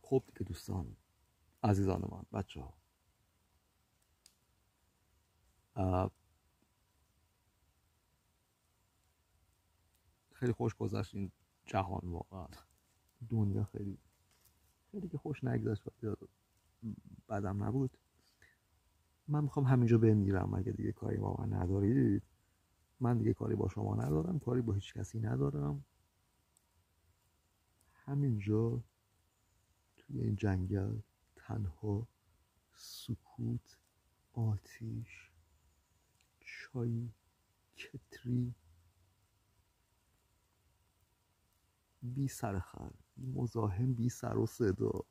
خب دیگه دوستان عزیزان من، بچه ها، خیلی خوش گذشت این جهان، واقعا دنیا خیلی که خوش نگذشت و بدم نبود. من میخوام همینجا بمیرم. اگه دیگه کاری با من ندارید، من دیگه کاری با شما ندارم، کاری با هیچ کسی ندارم. همینجا توی این جنگل تنها، سکوت، آتیش، چای، کتری، بی سرخر، بی مزاحم، بی سر و صدا.